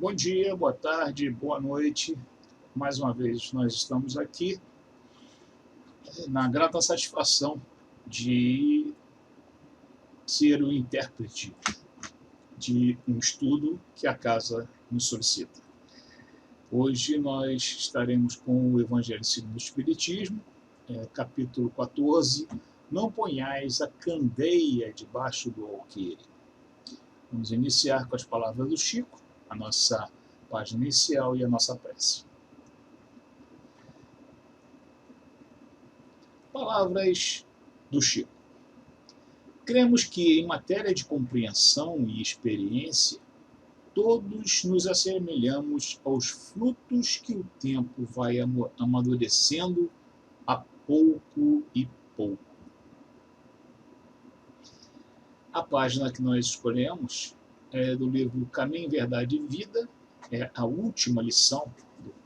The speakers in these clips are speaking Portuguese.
Bom dia, boa tarde, boa noite. Mais uma vez nós estamos aqui na grata satisfação de ser o intérprete de um estudo que a casa nos solicita. Hoje nós estaremos com o Evangelho segundo o Espiritismo, capítulo 14, Não ponhais a candeia debaixo do alqueire. Vamos iniciar com as palavras do Chico, a nossa página inicial e a nossa prece. Palavras do Chico. Cremos que, em matéria de compreensão e experiência, todos nos assemelhamos aos frutos que o tempo vai amadurecendo a pouco e pouco. A página que nós escolhemos é do livro Caminho, Verdade e Vida, é a última lição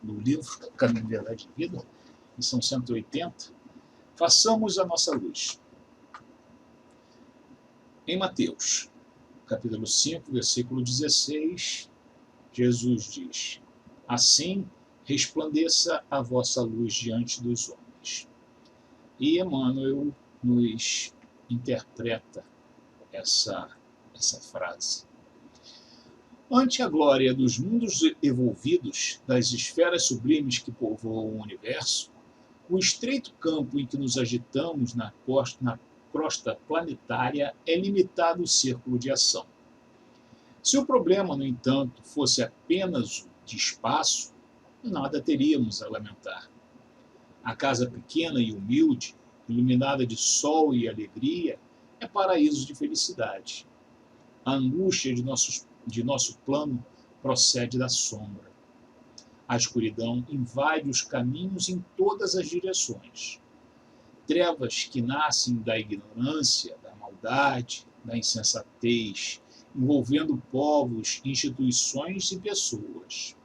do livro Caminho, Verdade e Vida, lição 180. Façamos a nossa luz. Em Mateus, capítulo 5, versículo 16, Jesus diz: Assim resplandeça a vossa luz diante dos homens. E Emmanuel nos interpreta essa frase. Ante a glória dos mundos evolvidos, das esferas sublimes que povoam o universo, o estreito campo em que nos agitamos na crosta planetária é limitado o círculo de ação. Se o problema, no entanto, fosse apenas de espaço, nada teríamos a lamentar. A casa pequena e humilde, iluminada de sol e alegria, é paraíso de felicidade. A angústia de nosso plano procede da sombra. A escuridão invade os caminhos em todas as direções. Trevas que nascem da ignorância, da maldade, da insensatez, envolvendo povos, instituições e pessoas.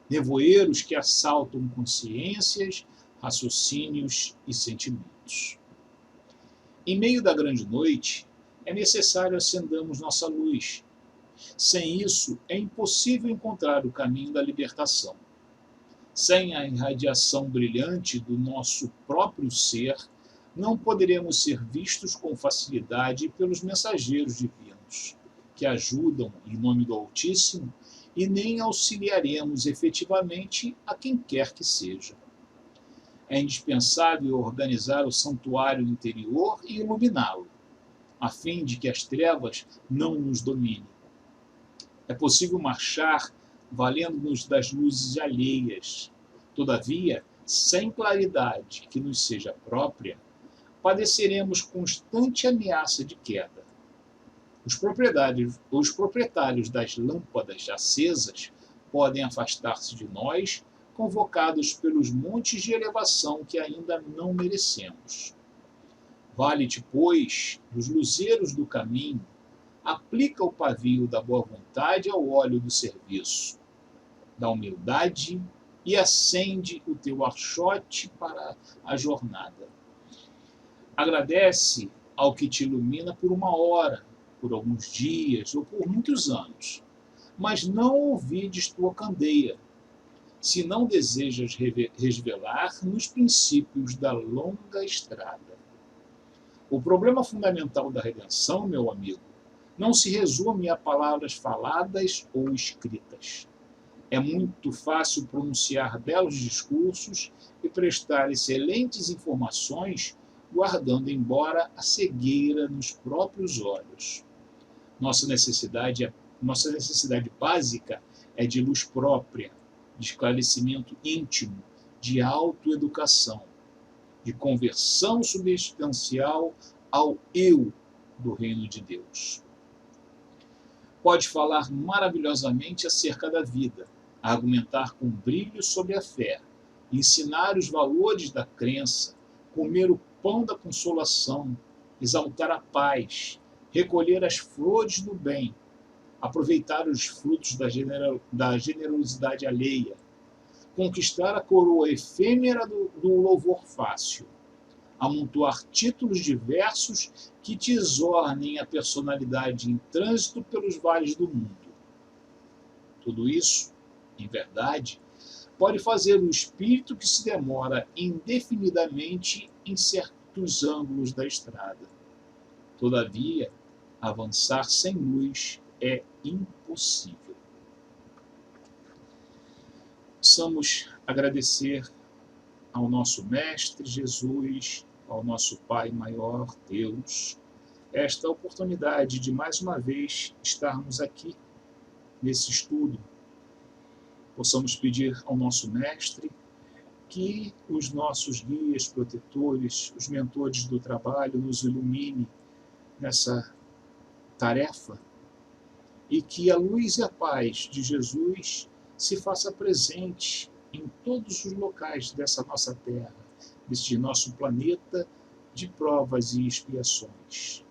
Nevoeiros que assaltam consciências, raciocínios e sentimentos. Em meio da grande noite, é necessário acendamos nossa luz. Sem isso, é impossível encontrar o caminho da libertação. Sem a irradiação brilhante do nosso próprio ser, não poderemos ser vistos com facilidade pelos mensageiros divinos, que ajudam em nome do Altíssimo, e nem auxiliaremos efetivamente a quem quer que seja. É indispensável organizar o santuário interior e iluminá-lo, a fim de que as trevas não nos dominem. É possível marchar valendo-nos das luzes alheias. Todavia, sem claridade que nos seja própria, padeceremos constante ameaça de queda. Os proprietários das lâmpadas acesas podem afastar-se de nós, convocados pelos montes de elevação que ainda não merecemos. Vale-te, pois, dos luzeiros do caminho, aplica o pavio da boa vontade ao óleo do serviço, da humildade, e acende o teu archote para a jornada. Agradece ao que te ilumina por uma hora, por alguns dias ou por muitos anos, mas não ouvides tua candeia, se não desejas resvelar nos princípios da longa estrada. O problema fundamental da redenção, meu amigo, não se resume a palavras faladas ou escritas. É muito fácil pronunciar belos discursos e prestar excelentes informações, guardando embora a cegueira nos próprios olhos. Nossa necessidade básica é de luz própria, de esclarecimento íntimo, de autoeducação, de conversão substancial ao eu do reino de Deus. Pode falar maravilhosamente acerca da vida, argumentar com brilho sobre a fé, ensinar os valores da crença, comer o pão da consolação, exaltar a paz, recolher as flores do bem, aproveitar os frutos da generosidade alheia, conquistar a coroa efêmera do louvor fácil, amontoar títulos diversos que te exornem a personalidade em trânsito pelos vales do mundo. Tudo isso, em verdade, pode fazer o espírito que se demora indefinidamente em certos ângulos da estrada. Todavia, avançar sem luz é impossível. Possamos agradecer ao nosso Mestre Jesus, ao nosso Pai maior, Deus, esta oportunidade de mais uma vez estarmos aqui nesse estudo. Possamos pedir ao nosso Mestre que os nossos guias, protetores, os mentores do trabalho nos ilumine nessa tarefa e que a luz e a paz de Jesus se faça presente em todos os locais dessa nossa terra, deste nosso planeta de provas e expiações.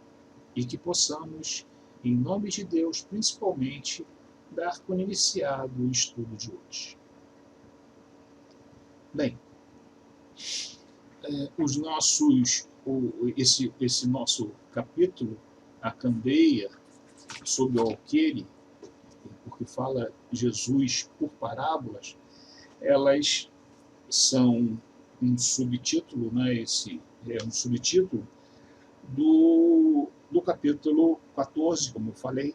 E que possamos, em nome de Deus, principalmente, dar por iniciado o estudo de hoje. Bem, esse nosso capítulo, a candeia sob o alqueire, porque fala Jesus por parábolas, elas são um subtítulo, né? Esse é um subtítulo do capítulo 14, como eu falei.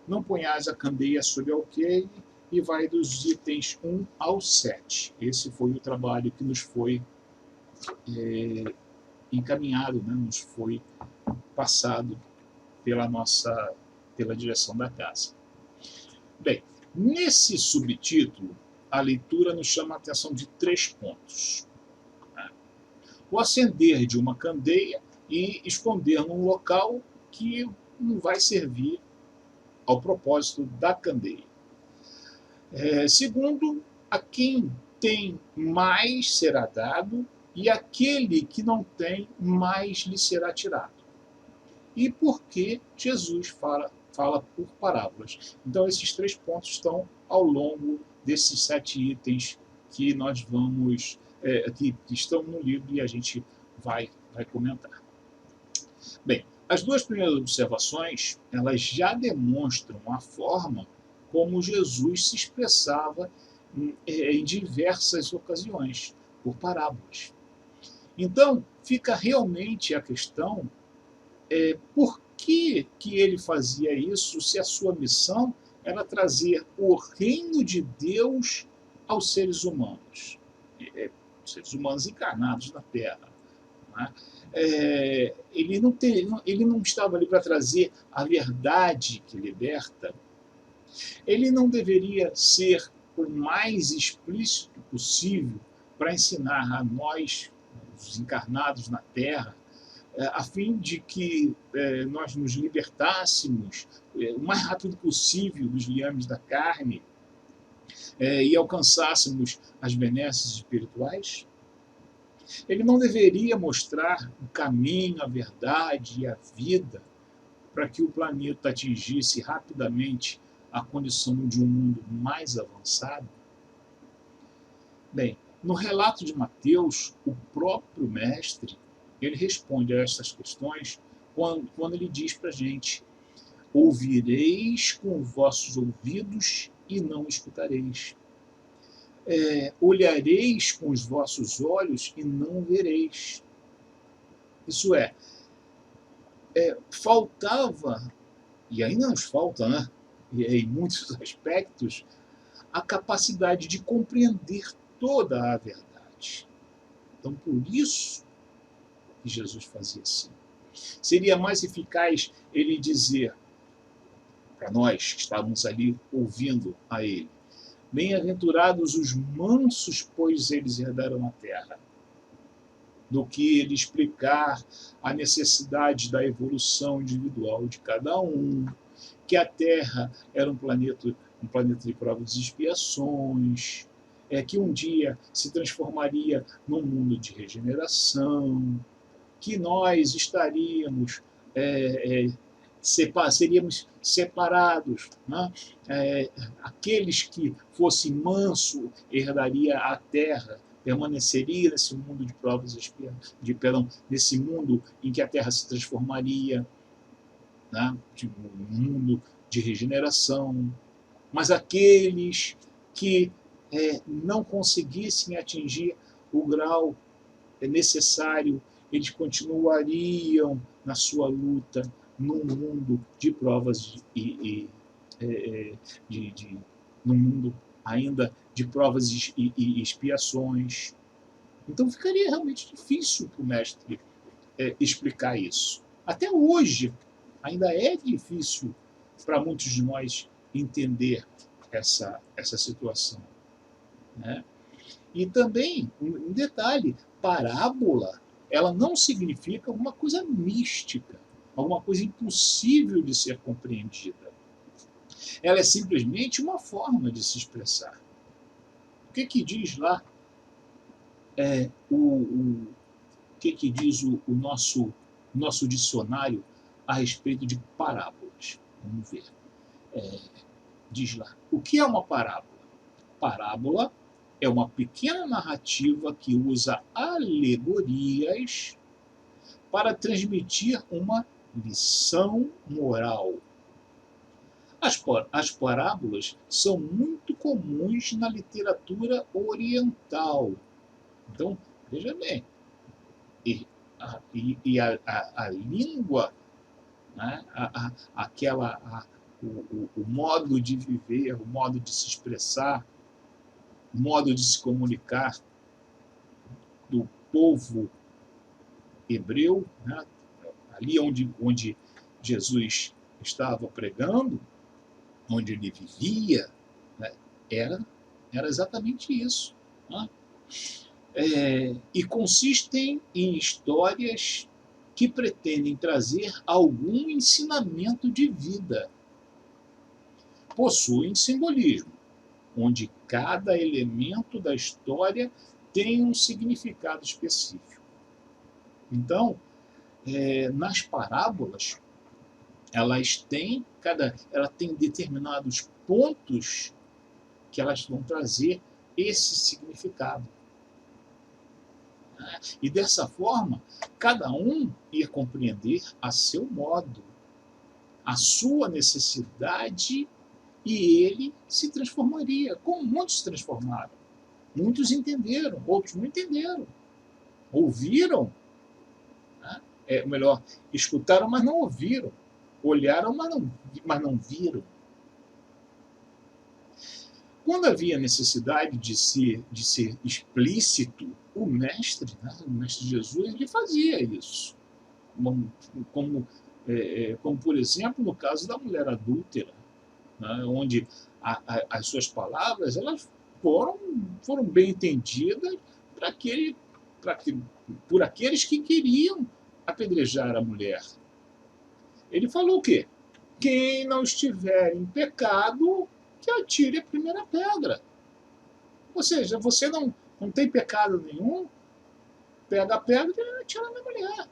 Não ponhais a candeia sob o alqueire, e vai dos itens 1 ao 7. Esse foi o trabalho que nos foi encaminhado, né? Nos foi passado pela direção da casa. Bem, nesse subtítulo, a leitura nos chama a atenção de 3 pontos. O acender de uma candeia e esconder num local que não vai servir ao propósito da candeia. Segundo, a quem tem mais será dado, e aquele que não tem, mais lhe será tirado. E por que Jesus fala por parábolas? Então, esses 3 pontos estão ao longo desses 7 itens que nós vamos, que estão no livro e a gente vai comentar. Bem, as 2 primeiras observações, elas já demonstram a forma como Jesus se expressava em diversas ocasiões, por parábolas. Então, fica realmente a questão, por que ele fazia isso, se a sua missão era trazer o reino de Deus aos seres humanos encarnados na Terra. Né? Ele não estava ali para trazer a verdade que liberta. Ele não deveria ser o mais explícito possível para ensinar a nós, os encarnados na Terra, a fim de que nós nos libertássemos o mais rápido possível dos liames da carne e alcançássemos as benesses espirituais? Ele não deveria mostrar o caminho, a verdade e a vida para que o planeta atingisse rapidamente a condição de um mundo mais avançado? Bem, no relato de Mateus, o próprio mestre, ele responde a estas questões quando ele diz para a gente: ouvireis com vossos ouvidos e não escutareis. Olhareis com os vossos olhos e não vereis. Isso faltava, e ainda nos falta, né? E em muitos aspectos, a capacidade de compreender toda a verdade. Então, por isso que Jesus fazia assim. Seria mais eficaz ele dizer para nós que estávamos ali ouvindo a ele: bem-aventurados os mansos, pois eles herdarão a terra, do que ele explicar a necessidade da evolução individual de cada um, que a Terra era um planeta de provas e expiações, que um dia se transformaria num mundo de regeneração, que nós estaríamos seríamos separados, né? Aqueles que fossem manso herdaria a terra, permaneceria nesse mundo de provas e expiações, nesse mundo em que a terra se transformaria, né? De um mundo de regeneração. Mas aqueles que não conseguissem atingir o grau necessário, eles continuariam na sua luta num mundo de provas num mundo ainda de provas e expiações. Então ficaria realmente difícil para o mestre explicar isso. Até hoje ainda é difícil para muitos de nós entender essa situação, né? E também, um detalhe, parábola, ela não significa alguma coisa mística, alguma coisa impossível de ser compreendida. Ela é simplesmente uma forma de se expressar. O que diz lá o que diz o nosso dicionário a respeito de parábolas? Vamos ver. Diz lá, o que é uma parábola? Parábola é uma pequena narrativa que usa alegorias para transmitir uma lição moral. As parábolas são muito comuns na literatura oriental. Então, veja bem, a língua, né, o modo de viver, o modo de se expressar, o modo de se comunicar do povo hebreu, né, ali onde Jesus estava pregando, onde ele vivia, né, era exatamente isso. Né? E consistem em histórias que pretendem trazer algum ensinamento de vida. Possuem simbolismo, onde cada elemento da história tem um significado específico. Então, nas parábolas, ela tem determinados pontos que elas vão trazer esse significado. E dessa forma, cada um ia compreender a seu modo, a sua necessidade, e ele se transformaria, como muitos se transformaram. Muitos entenderam, outros não entenderam. Ouviram, né? Melhor, escutaram, mas não ouviram. Olharam, mas não viram. Quando havia necessidade de ser explícito, o mestre Jesus, ele fazia isso. Como, por exemplo, no caso da mulher adúltera, né, onde as suas palavras elas foram bem entendidas por aqueles que queriam apedrejar a mulher. Ele falou o quê? Quem não estiver em pecado, que atire a primeira pedra. Ou seja, você não tem pecado nenhum, pega a pedra e atira na mulher.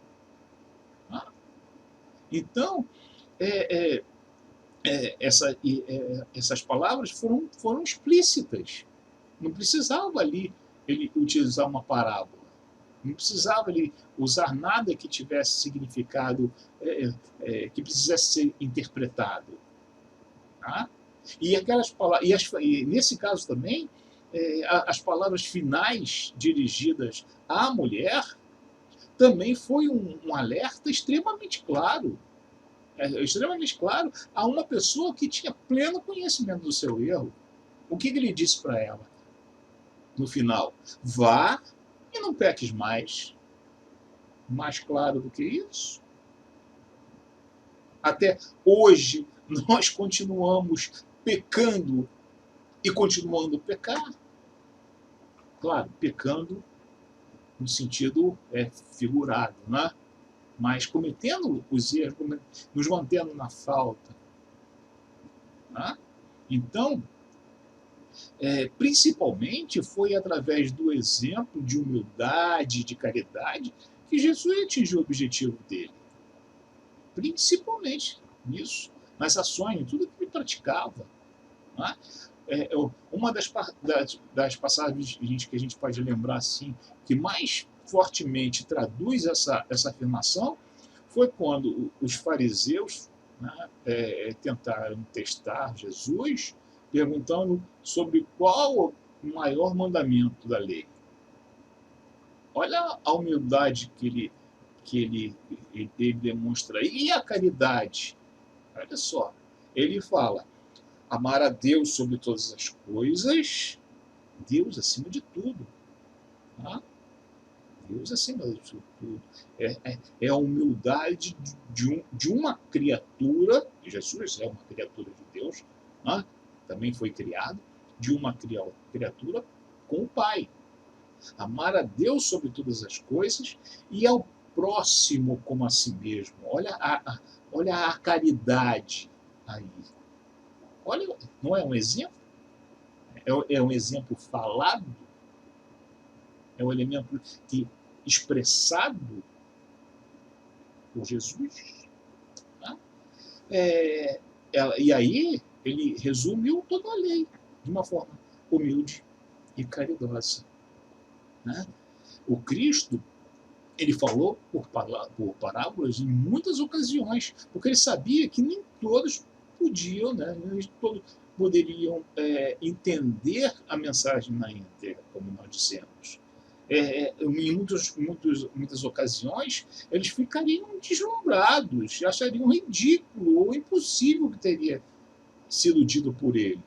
Então, essas palavras foram explícitas. Não precisava ali ele utilizar uma parábola. Não precisava ele usar nada que tivesse significado, que precisasse ser interpretado. Tá? E nesse caso também, as palavras finais dirigidas à mulher também foi um alerta extremamente claro a uma pessoa que tinha pleno conhecimento do seu erro. O que ele disse para ela no final? Vá e não peques mais. Mais claro do que isso? Até hoje nós continuamos pecando e continuando a pecar. Claro, pecando no sentido figurado, né? Mas cometendo os erros, nos mantendo na falta. Né? Então, principalmente foi através do exemplo de humildade, de caridade, que Jesus atingiu o objetivo dele. Principalmente nisso, nas ações, em tudo que ele praticava. Né? Uma das passagens que a gente pode lembrar assim, que mais fortemente traduz essa afirmação foi quando os fariseus, né, tentaram testar Jesus perguntando sobre qual o maior mandamento da lei. Olha a humildade que ele demonstra aí. E a caridade? Olha só, ele fala, amar a Deus sobre todas as coisas, Deus acima de tudo. Tá? Deus acima de tudo. É a humildade de uma criatura, Jesus é uma criatura de Deus, né? Também foi criado, de uma criatura com o Pai. Amar a Deus sobre todas as coisas e ao próximo como a si mesmo. Olha a caridade aí. Olha, não é um exemplo? É um exemplo falado? É um elemento que, expressado por Jesus? Tá? E aí ele resumiu toda a lei de uma forma humilde e caridosa. Né? O Cristo, ele falou por parábolas em muitas ocasiões, porque ele sabia que nem todos podiam, né, nem todos poderiam entender a mensagem na íntegra, como nós dissemos. Em muitas ocasiões, eles ficariam deslumbrados, achariam ridículo ou impossível o que teria sido dito por ele.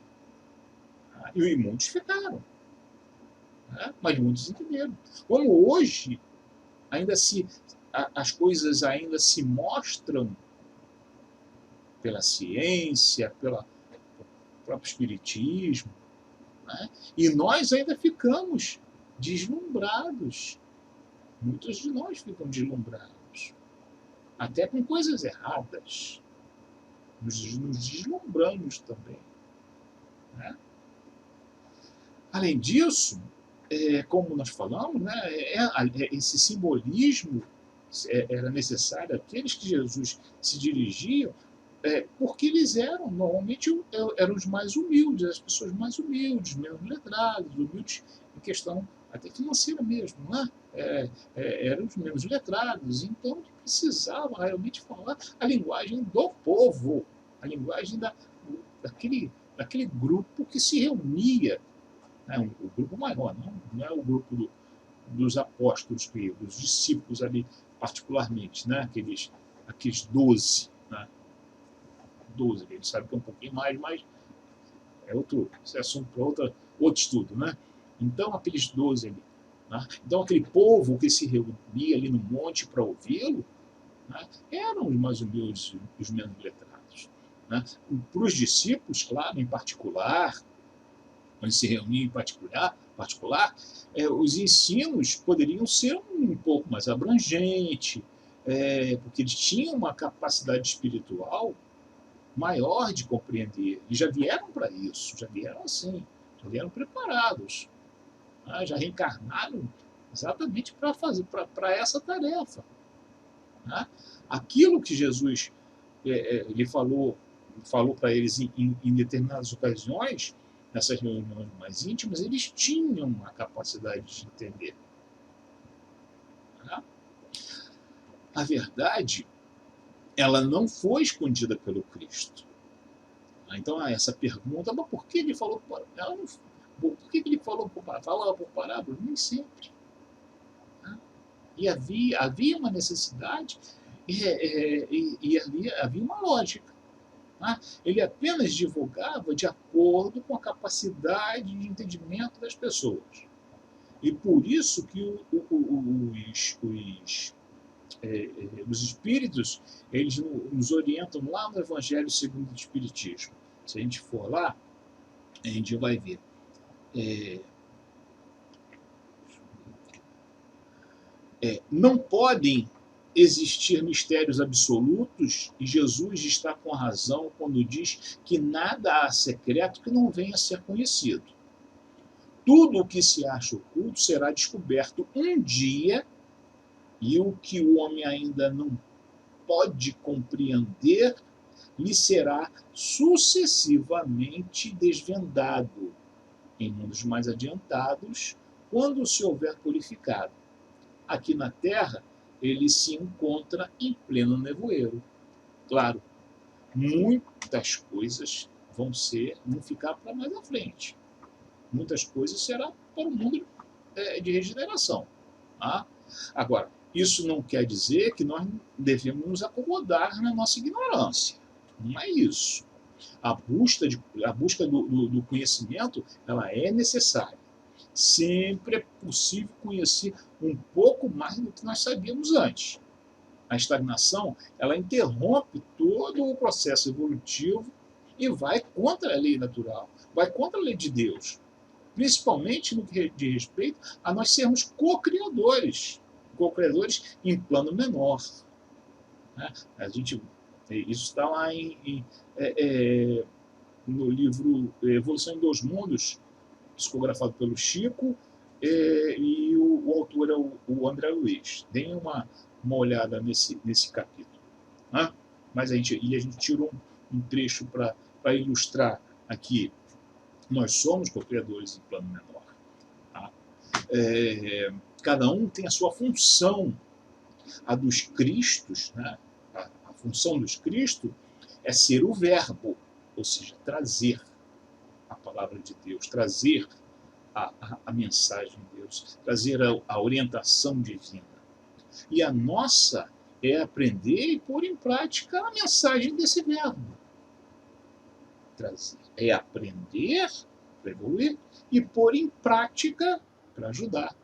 E muitos ficaram, né? Mas muitos entenderam. Como hoje, as coisas ainda se mostram pela ciência, pelo próprio espiritismo, né? E nós ainda ficamos deslumbrados. Muitos de nós ficam deslumbrados, até com coisas erradas. Nos deslumbramos também. Né? Além disso, como nós falamos, né, esse simbolismo era necessário àqueles que Jesus se dirigiam, porque eles normalmente eram os mais humildes, as pessoas mais humildes, menos letradas, humildes em questão até financeira mesmo, né? Eram os menos letrados, então precisavam realmente falar a linguagem do povo, a linguagem daquele grupo que se reunia, né? O grupo maior, não é o grupo dos apóstolos, dos discípulos ali particularmente, né? Aqueles 12, né? 12, a gente sabe que é um pouquinho mais, mas esse é assunto para outro estudo, né? Então, aqueles 12 ali, né? Então, aquele povo que se reunia ali no monte para ouvi-lo, né? Eram os mais humildes, os menos letrados. Né? Para os discípulos, claro, em particular, quando se reuniam em particular, os ensinos poderiam ser um pouco mais abrangentes, porque eles tinham uma capacidade espiritual maior de compreender. E já vieram para isso, já vieram assim, já vieram preparados, né? Já reencarnaram exatamente para essa tarefa. Né? Aquilo que Jesus ele falou para eles em determinadas ocasiões, nessas reuniões mais íntimas, eles tinham a capacidade de entender. Né? A verdade, ela não foi escondida pelo Cristo. Então, essa pergunta, mas por que ele falou por parábola? Por que ele falava por parábola? Nem sempre. Né? E havia uma necessidade e havia uma lógica. Né? Ele apenas divulgava de acordo com a capacidade de entendimento das pessoas. E por isso que os espíritos, eles nos orientam lá no Evangelho segundo o Espiritismo. Se a gente for lá, a gente vai ver. Não podem existir mistérios absolutos, e Jesus está com razão quando diz que nada há secreto que não venha a ser conhecido. Tudo o que se acha oculto será descoberto um dia, e o que o homem ainda não pode compreender lhe será sucessivamente desvendado em mundos mais adiantados, quando se houver purificado. Aqui na Terra, ele se encontra em pleno nevoeiro. Claro, muitas coisas vão ficar para mais à frente. Muitas coisas serão para o mundo de regeneração. Tá? Agora, isso não quer dizer que nós devemos nos acomodar na nossa ignorância. Não é isso. A busca do conhecimento, ela é necessária. Sempre é possível conhecer um pouco mais do que nós sabíamos antes. A estagnação, ela interrompe todo o processo evolutivo e vai contra a lei natural, vai contra a lei de Deus. Principalmente no que diz respeito a nós sermos co-criadores em plano menor. Né? Isso está lá no livro Evolução em Dois Mundos, psicografado pelo Chico, e o autor é o André Luiz. Deem uma olhada nesse capítulo. Né? Mas a gente tirou um trecho para ilustrar aqui. Nós somos co-criadores em plano menor. Tá? Cada um tem a sua função. A dos Cristos, né? A função dos Cristos é ser o verbo, ou seja, trazer a palavra de Deus, trazer a mensagem de Deus, trazer a orientação divina. E a nossa é aprender e pôr em prática a mensagem desse verbo. Trazer. É aprender para evoluir e pôr em prática para ajudar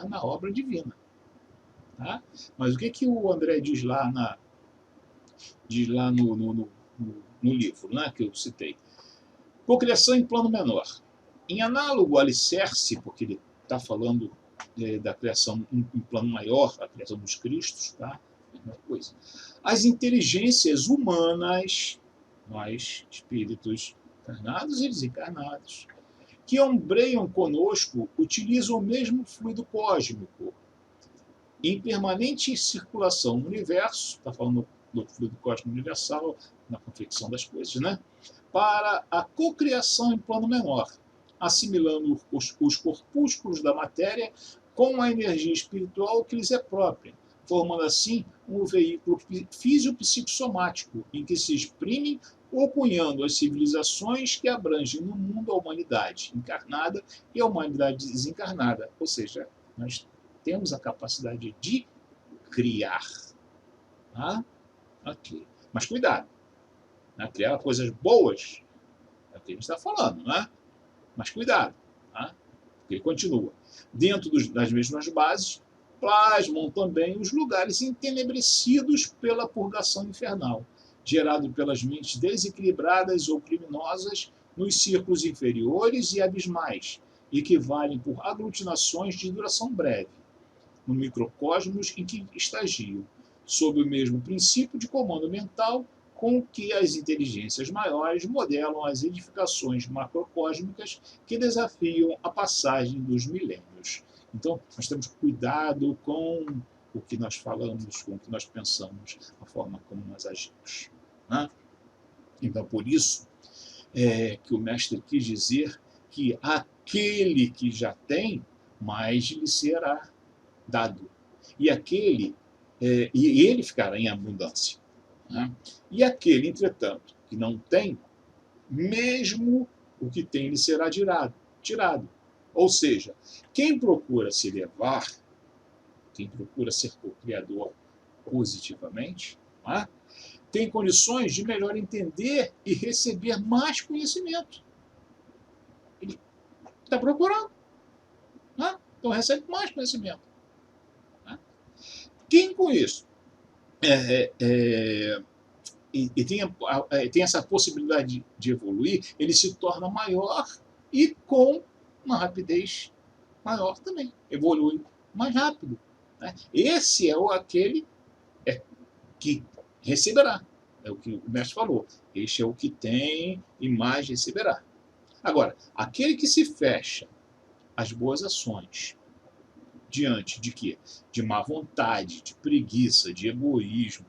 na obra divina. Tá? Mas o que o André diz lá no livro, né, que eu citei? Cocriação em plano menor. Em análogo ao alicerce, porque ele está falando da criação em plano maior, a criação dos Cristos, tá? Mesma coisa. As inteligências humanas, nós, espíritos encarnados e desencarnados, que ombreiam conosco, utilizam o mesmo fluido cósmico, em permanente circulação no universo, está falando do fluido cósmico universal, na confecção das coisas, né? Para a cocriação em plano menor, assimilando os corpúsculos da matéria com a energia espiritual que lhes é própria, formando assim um veículo físico-psicossomático em que se exprimem ou cunhando as civilizações que abrangem no mundo a humanidade encarnada e a humanidade desencarnada. Ou seja, nós temos a capacidade de criar. Tá? Okay. Mas cuidado. Né? Criar coisas boas é o que a gente está falando. Né? Mas cuidado. Tá? Porque ele continua. Dentro das mesmas bases, plasmam também os lugares entenebrecidos pela purgação infernal, gerado pelas mentes desequilibradas ou criminosas nos círculos inferiores e abismais, e que valem por aglutinações de duração breve, no microcosmos em que estagiam, sob o mesmo princípio de comando mental com que as inteligências maiores modelam as edificações macrocósmicas que desafiam a passagem dos milênios. Então, nós temos cuidado com o que nós falamos, com o que nós pensamos, a forma como nós agimos. Né? Então, por isso que o mestre quis dizer que aquele que já tem, mais lhe será dado. E ele ficará em abundância. Né? E aquele, entretanto, que não tem, mesmo o que tem lhe será tirado. Ou seja, quem procura se elevar, quem procura ser co-criador positivamente, né, tem condições de melhor entender e receber mais conhecimento. Ele está procurando. Né? Então recebe mais conhecimento. Né? Quem com isso e tem essa possibilidade de evoluir, ele se torna maior e com uma rapidez maior também. Evolui mais rápido. Né? Esse é aquele que receberá. É o que o mestre falou. Este é o que tem e mais receberá. Agora, aquele que se fecha às boas ações, diante de quê? De má vontade, de preguiça, de egoísmo,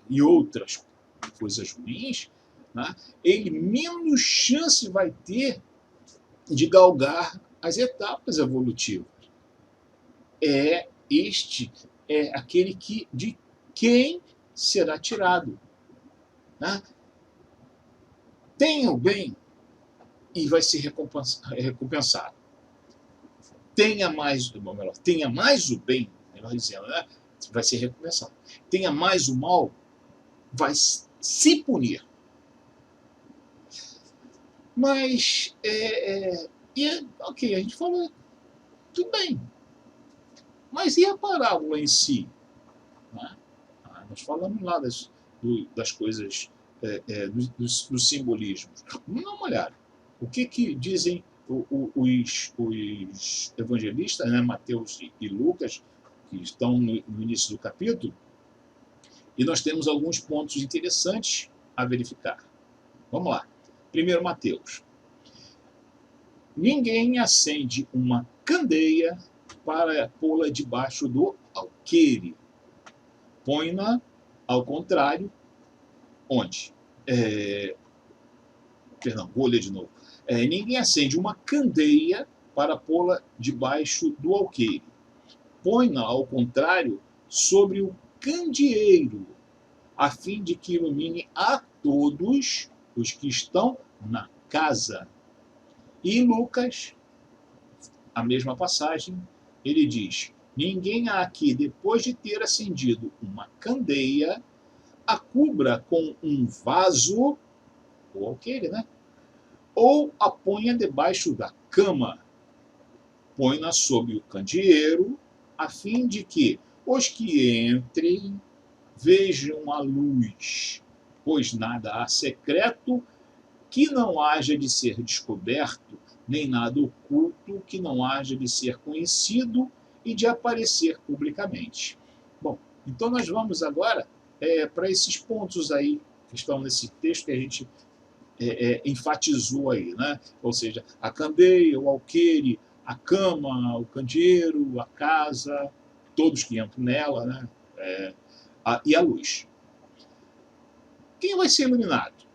e outras coisas ruins, né, ele menos chance vai ter de galgar as etapas evolutivas. Este é aquele de quem será tirado. Né? Tenha o bem e vai ser recompensado. Tenha mais, ou melhor, tenha mais o bem, melhor dizendo, né? Vai ser recompensado. Tenha mais o mal, vai se punir. Mas, ok, a gente falou, tudo bem. Mas e a parábola em si? Né? Nós falamos lá das coisas, dos simbolismos. Vamos dar uma olhada. O que dizem os evangelistas, né, Mateus e Lucas, que estão no início do capítulo, e nós temos alguns pontos interessantes a verificar. Vamos lá. Primeiro, Mateus. Ninguém acende uma candeia para pô-la debaixo do alqueire. Põe-na, ao contrário, onde? Vou ler de novo. Ninguém acende uma candeia para pô-la debaixo do alqueire. Põe-na, ao contrário, sobre o candeeiro, a fim de que ilumine a todos os que estão na casa. E Lucas, a mesma passagem, ele diz: ninguém aqui, depois de ter acendido uma candeia, a cubra com um vaso, ou alqueire, né? Ou a ponha debaixo da cama. Põe-na sob o candeeiro, a fim de que os que entrem vejam a luz, pois nada há secreto que não haja de ser descoberto, nem nada oculto que não haja de ser conhecido e de aparecer publicamente. Bom, então nós vamos agora para esses pontos aí que estão nesse texto que a gente enfatizou aí, né? Ou seja, a candeia, o alqueire, a cama, o candeeiro, a casa, todos que entram nela, né? E a luz. Quem vai ser iluminado?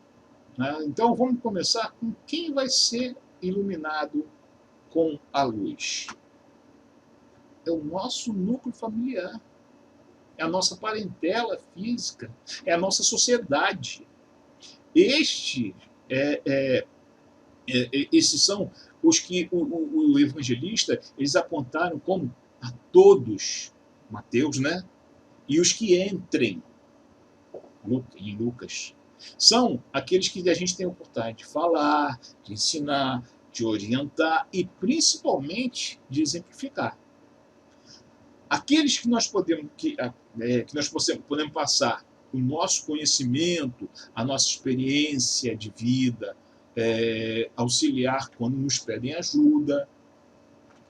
Né? Então vamos começar com quem vai ser iluminado com a luz. É o nosso núcleo familiar, é a nossa parentela física, é a nossa sociedade. Esses são os que o evangelista eles apontaram como a todos, Mateus, né? E os que entrem em Lucas. São aqueles que a gente tem a oportunidade de falar, de ensinar, de orientar e principalmente de exemplificar. Aqueles que nós podemos passar o nosso conhecimento, a nossa experiência de vida, auxiliar quando nos pedem ajuda,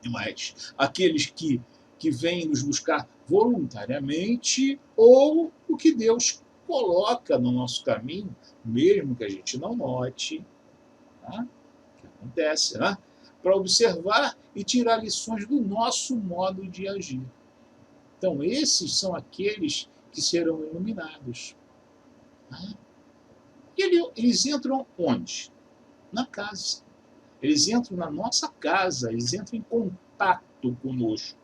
mas aqueles que vêm nos buscar voluntariamente ou o que Deus coloca no nosso caminho, mesmo que a gente não note, tá? Que acontece, né? Para observar e tirar lições do nosso modo de agir. Então, esses são aqueles que serão iluminados. Tá? E eles entram onde? Na casa. Eles entram na nossa casa, eles entram em contato conosco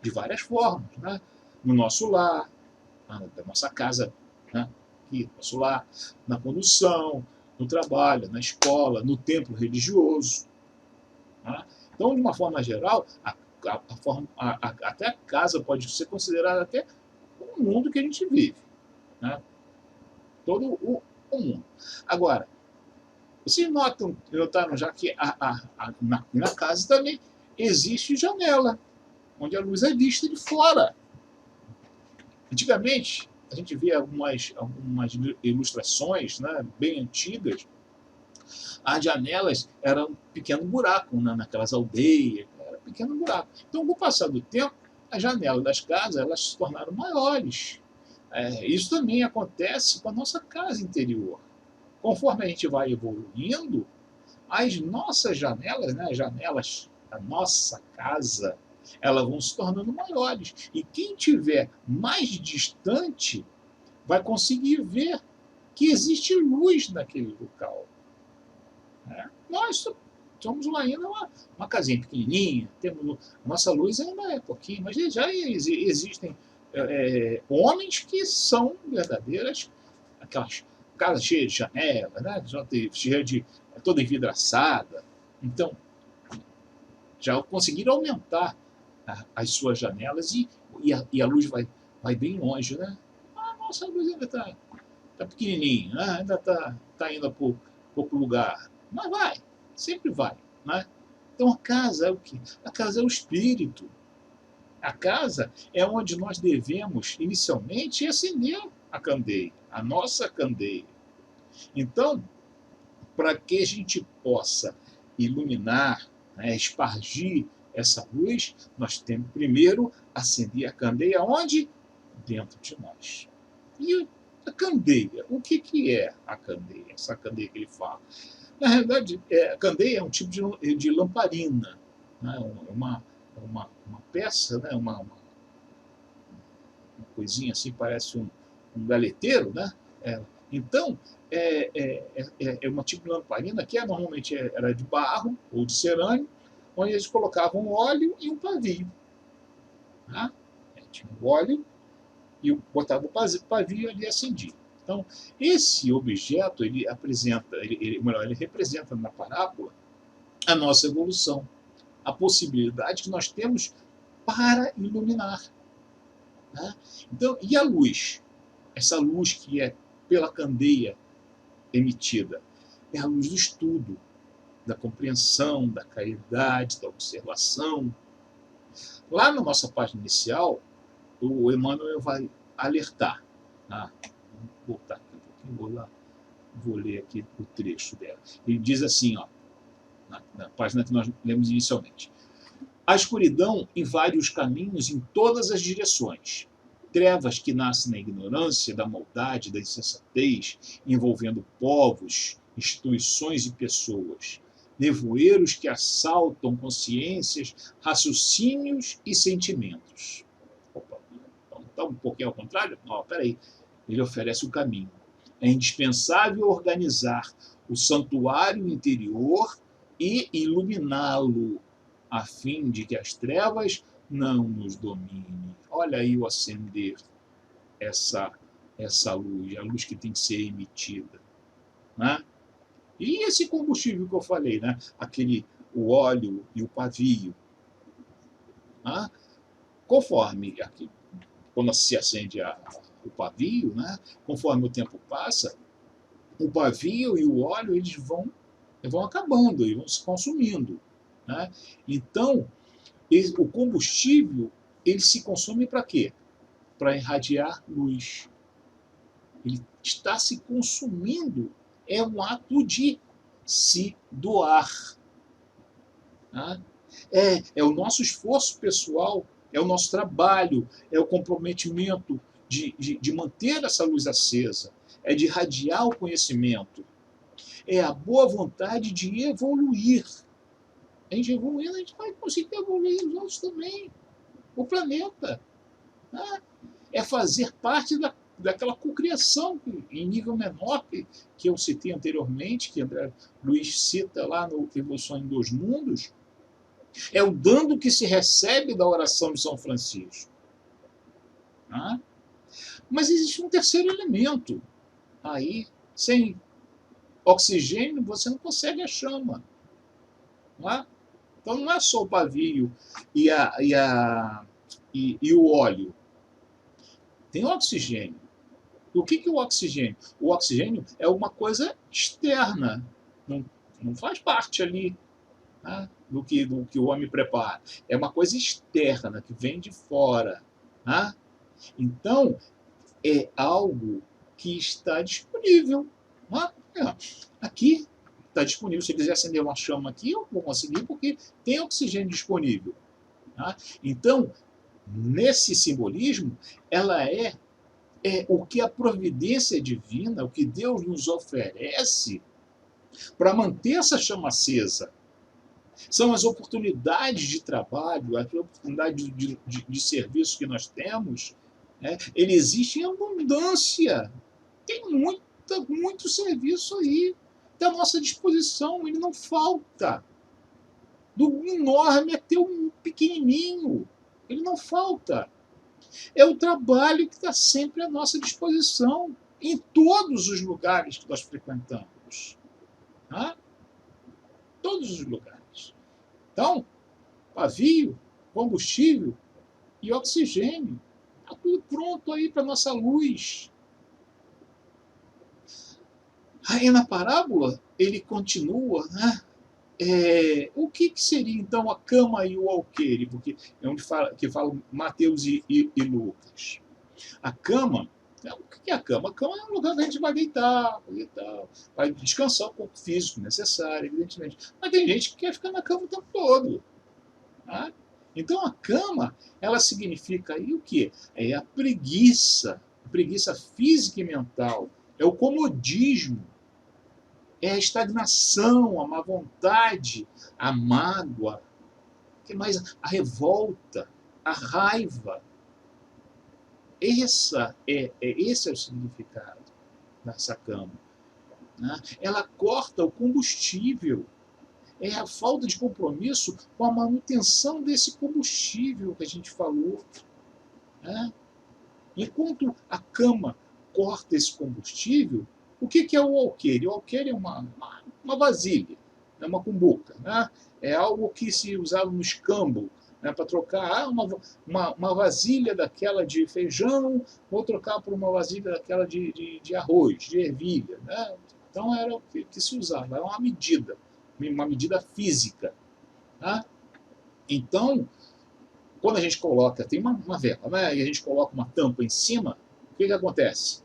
de várias formas, né? No nosso lar, na nossa casa, né? Aqui, no nosso lar, na condução, no trabalho, na escola, no templo religioso. Né? Então, de uma forma geral, até a casa pode ser considerada até o mundo que a gente vive. Né? Todo o mundo. Agora, vocês notaram já que na casa também existe janela, onde a luz é vista de fora. Antigamente, a gente vê algumas ilustrações, né, bem antigas, as janelas eram um pequeno buraco, né, naquelas aldeias, era um pequeno buraco. Então, com o passar do tempo, as janelas das casas elas se tornaram maiores. Isso também acontece com a nossa casa interior. Conforme a gente vai evoluindo, as nossas janelas, né, as janelas da nossa casa, elas vão se tornando maiores. E quem tiver mais distante vai conseguir ver que existe luz naquele local. Né? Nós somos ainda uma casinha pequenininha, nossa luz ainda é pouquinho, mas já existem homens que são verdadeiras, aquelas casa cheia de janela, né? Cheia de toda envidraçada. Então, já conseguiram aumentar as suas janelas e a luz vai bem longe, né? Nossa, a luz ainda está pequenininha, né? Ainda está indo a pouco lugar. Mas vai, sempre vai, né? Então a casa é o quê? A casa é o espírito. A casa é onde nós devemos, inicialmente, acender a candeia, a nossa candeia. Então, para que a gente possa iluminar, né, espargir essa luz, nós temos primeiro acender a candeia onde? Dentro de nós. E a candeia, o que é a candeia? Essa candeia que ele fala. Na realidade, a candeia é um tipo de lamparina, né? uma peça, né? uma coisinha assim, parece um galeteiro, né? Então, é uma tipo de lamparina que normalmente era de barro ou de cerâmica, onde eles colocavam óleo e um pavio. Tá? Tinha o óleo e botava o pavio ali e acendia. Então, esse objeto, ele representa na parábola a nossa evolução, a possibilidade que nós temos para iluminar. Né? Então, e a luz? Essa luz que é pela candeia emitida é a luz do estudo, da compreensão, da caridade, da observação. Lá na nossa página inicial, o Emmanuel vai alertar. Vou voltar aqui um pouquinho, vou ler aqui o trecho dela. Ele diz assim, ó, na página que nós lemos inicialmente: a escuridão invade os caminhos em todas as direções. Trevas que nascem na ignorância, da maldade, da insensatez, envolvendo povos, instituições e pessoas. Nevoeiros que assaltam consciências, raciocínios e sentimentos. Opa, então está um pouquinho ao contrário? Não, peraí. Ele oferece o caminho. É indispensável organizar o santuário interior e iluminá-lo, a fim de que as trevas não nos dominem. Olha aí o acender essa luz, a luz que tem que ser emitida. Né? E esse combustível que eu falei, né? O óleo e o pavio. Né? Conforme quando se acende o pavio, né? Conforme o tempo passa, o pavio e o óleo eles vão acabando, eles vão se consumindo. Né? Então, o combustível ele se consome para quê? Para irradiar luz. Ele está se consumindo, é um ato de se doar. Tá? É o nosso esforço pessoal, é o nosso trabalho, é o comprometimento de manter essa luz acesa, é de irradiar o conhecimento, é a boa vontade de evoluir. A gente evoluindo, a gente vai conseguir evoluir os outros também, o planeta. Né? É fazer parte daquela cocriação em nível menor que eu citei anteriormente, que André Luiz cita lá no Evolução em Dois Mundos. É o dando que se recebe da oração de São Francisco. Né? Mas existe um terceiro elemento. Aí, sem oxigênio, você não consegue a chama. Né? Então não é só o pavio e o óleo. Tem oxigênio. O que é o oxigênio? O oxigênio é uma coisa externa. Não faz parte ali, né, do que o homem prepara. É uma coisa externa, que vem de fora. Né? Então, é algo que está disponível. Né? Aqui está disponível. Se eu quiser acender uma chama aqui, eu vou conseguir, porque tem oxigênio disponível. Né? Então, nesse simbolismo, ela é o que a providência divina, o que Deus nos oferece para manter essa chama acesa. São as oportunidades de trabalho, as oportunidades de serviço que nós temos. Né? Ele existe em abundância. Tem muito serviço aí à nossa disposição, ele não falta. Do enorme até o pequenininho, ele não falta. É o trabalho que está sempre à nossa disposição. em todos os lugares que nós frequentamos. Tá? Todos os lugares. Então, pavio, combustível e oxigênio. Está tudo pronto aí para a nossa luz. Aí na parábola, ele continua, né? O que seria então a cama e o alqueire? Porque é onde fala Mateus e Lucas. A cama, o que é a cama? A cama é um lugar que a gente vai deitar, vai descansar o corpo físico necessário, evidentemente. Mas tem gente que quer ficar na cama o tempo todo. Tá? Então a cama, ela significa aí o quê? É a preguiça física e mental, é o comodismo, é a estagnação, a má vontade, a mágoa, que mais? A revolta, a raiva. Esse é o significado dessa cama. Né? Ela corta o combustível. É a falta de compromisso com a manutenção desse combustível que a gente falou. Né? Enquanto a cama corta esse combustível, o que é o alqueire? O alqueire é uma vasilha, é uma cumbuca. Né? É algo que se usava no escambo, né, para trocar uma vasilha daquela de feijão, vou trocar por uma vasilha daquela de arroz, de ervilha. Né? Então era o que se usava, era uma medida física. Tá? Então, quando a gente coloca, tem uma vela, né, e a gente coloca uma tampa em cima, o que acontece?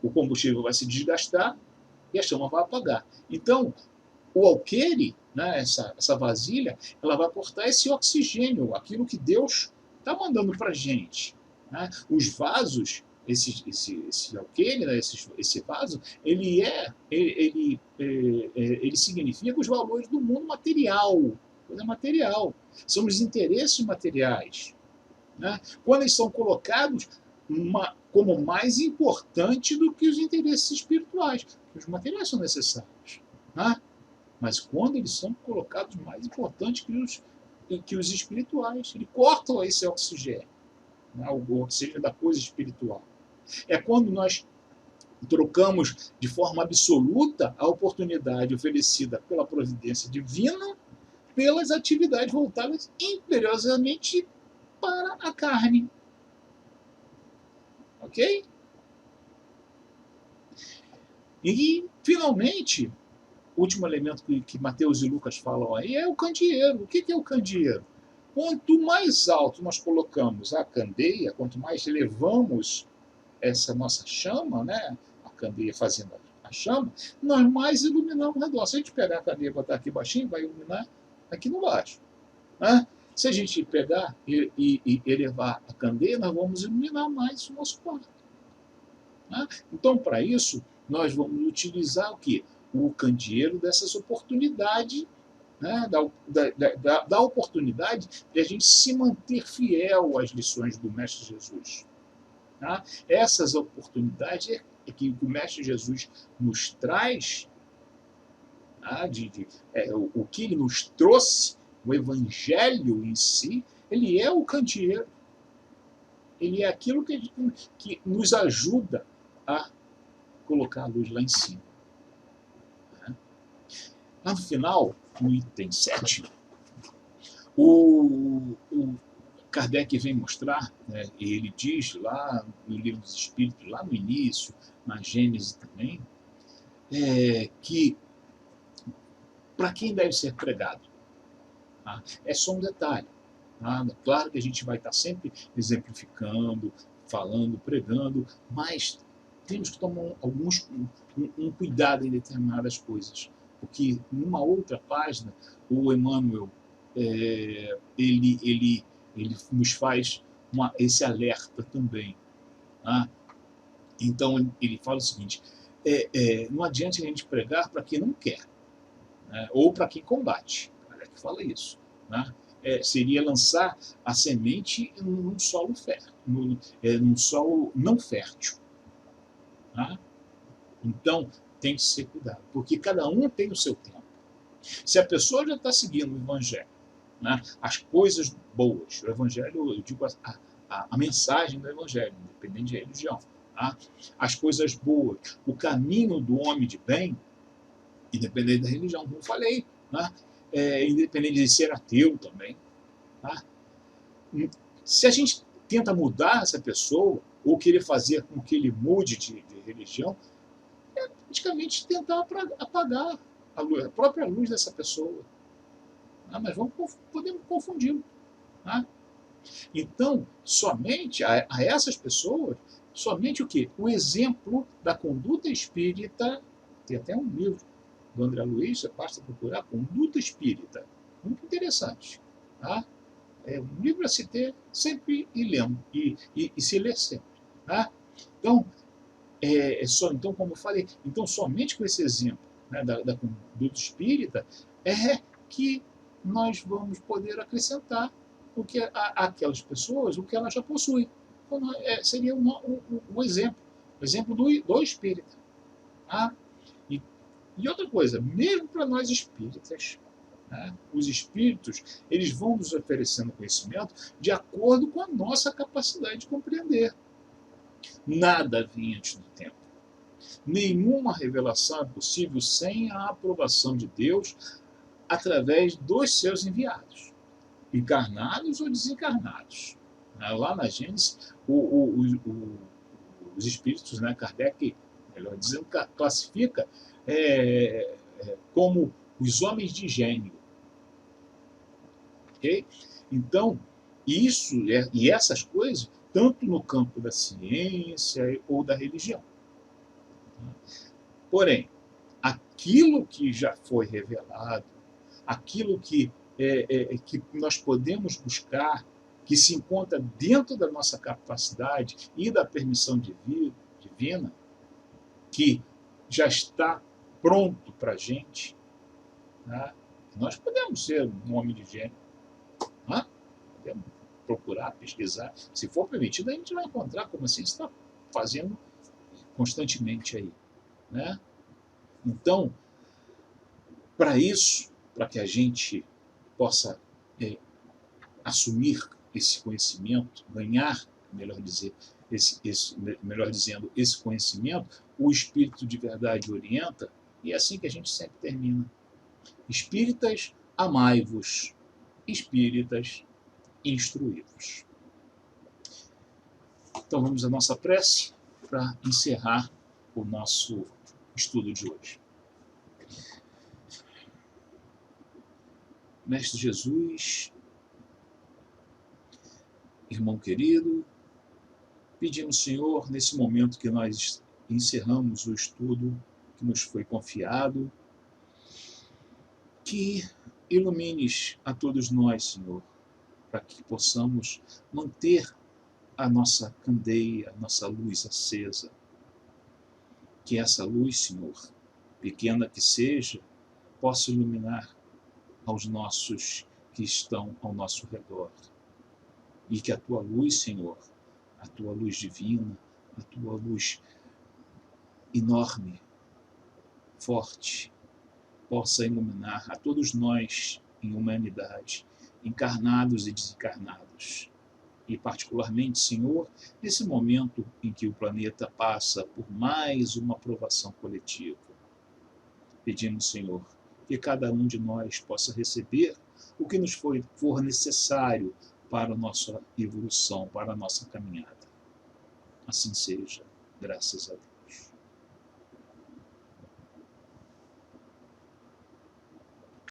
O combustível vai se desgastar e a chama vai apagar. Então, o alqueire, né, essa vasilha, ela vai portar esse oxigênio, aquilo que Deus está mandando para a gente. Né? Os vasos, esse alqueire, né, esse vaso, ele significa os valores do mundo material, coisa material. São os interesses materiais. Né? Quando eles são colocados como mais importante do que os interesses espirituais, porque os materiais são necessários. Né? Mas quando eles são colocados mais importantes que os espirituais, eles cortam esse oxigênio, né? O oxigênio da coisa espiritual. É quando nós trocamos de forma absoluta a oportunidade oferecida pela providência divina pelas atividades voltadas imperiosamente para a carne. Ok? E, finalmente, o último elemento que Mateus e Lucas falam aí é o candeeiro. O que é o candeeiro? Quanto mais alto nós colocamos a candeia, quanto mais elevamos essa nossa chama, né, a candeia fazendo a chama, nós mais iluminamos o redor. Se a gente pegar a candeia e botar aqui baixinho, vai iluminar aqui no baixo. Né? Se a gente pegar e elevar a candeia, nós vamos iluminar mais o nosso quarto. Né? Então, para isso, nós vamos utilizar o quê? O candeeiro dessas oportunidades, né? da oportunidade de a gente se manter fiel às lições do Mestre Jesus. Tá? Essas oportunidades é que o Mestre Jesus nos traz, tá? O que ele nos trouxe, o Evangelho em si, ele é o candeeiro. Ele é aquilo que nos ajuda a colocar a luz lá em cima. Lá no final, no item 7, o Kardec vem mostrar, né, e ele diz lá no Livro dos Espíritos, lá no início, na Gênese também, que para quem deve ser pregado? Tá? É só um detalhe. Tá? Claro que a gente vai estar sempre exemplificando, falando, pregando, mas temos que tomar um cuidado em determinadas coisas. Porque numa outra página, o Emmanuel ele nos faz esse alerta também. Tá? Então ele fala o seguinte: não adianta a gente pregar para quem não quer, né? Ou para quem combate. Olha que fala isso. Né? Seria lançar a semente num solo fértil, num solo não fértil. Tá? Então tem que ser cuidado, porque cada um tem o seu tempo. Se a pessoa já está seguindo o Evangelho, né, as coisas boas, o Evangelho, eu digo a mensagem do Evangelho, independente de religião, tá? As coisas boas, o caminho do homem de bem, independente da religião, como eu falei, né? Independente de ser ateu também. Tá? Se a gente tenta mudar essa pessoa, ou querer fazer com que ele mude de religião, é praticamente tentar apagar a própria luz dessa pessoa. Mas podemos confundi-lo. Tá? Então, somente a essas pessoas, somente o quê? O exemplo da conduta espírita, tem até um livro do André Luiz, você basta procurar, Conduta Espírita, muito interessante. Tá? É um livro a se ter sempre e lendo, e se ler sempre. Tá? Então, então, como eu falei, então somente com esse exemplo, né, da conduta espírita é que nós vamos poder acrescentar o que aquelas pessoas, o que elas já possuem. Então, seria um exemplo, o exemplo do espírita. Tá? E outra coisa, mesmo para nós espíritas, né, os espíritos, eles vão nos oferecendo conhecimento de acordo com a nossa capacidade de compreender. Nada vinha antes do tempo. Nenhuma revelação é possível sem a aprovação de Deus através dos seus enviados, encarnados ou desencarnados. Lá na Gênesis, os espíritos, né, Kardec, melhor dizendo, classifica como os homens de gênio. Okay? Então, isso e essas coisas, tanto no campo da ciência ou da religião. Porém, aquilo que já foi revelado, aquilo que nós podemos buscar, que se encontra dentro da nossa capacidade e da permissão divina, que já está pronto para a gente, né? Nós podemos ser um homem de gênio, né? Podemos procurar, pesquisar. Se for permitido, a gente vai encontrar, como a ciência está fazendo constantemente aí. Né? Então, para isso, para que a gente possa assumir esse conhecimento, ganhar, melhor dizendo, esse conhecimento, o Espírito de verdade orienta, e é assim que a gente sempre termina. Espíritas, amai-vos. Espíritas, instruí-vos. Então vamos à nossa prece para encerrar o nosso estudo de hoje. Mestre Jesus, irmão querido, pedimos, Senhor, nesse momento que nós encerramos o estudo que nos foi confiado, que ilumines a todos nós, Senhor, para que possamos manter a nossa candeia, a nossa luz acesa. Que essa luz, Senhor, pequena que seja, possa iluminar aos nossos que estão ao nosso redor. E que a tua luz, Senhor, a tua luz divina, a tua luz enorme, forte, possa iluminar a todos nós em humanidade, encarnados e desencarnados. E particularmente, Senhor, nesse momento em que o planeta passa por mais uma provação coletiva. Pedimos, Senhor, que cada um de nós possa receber o que nos for necessário para a nossa evolução, para a nossa caminhada. Assim seja, graças a Deus.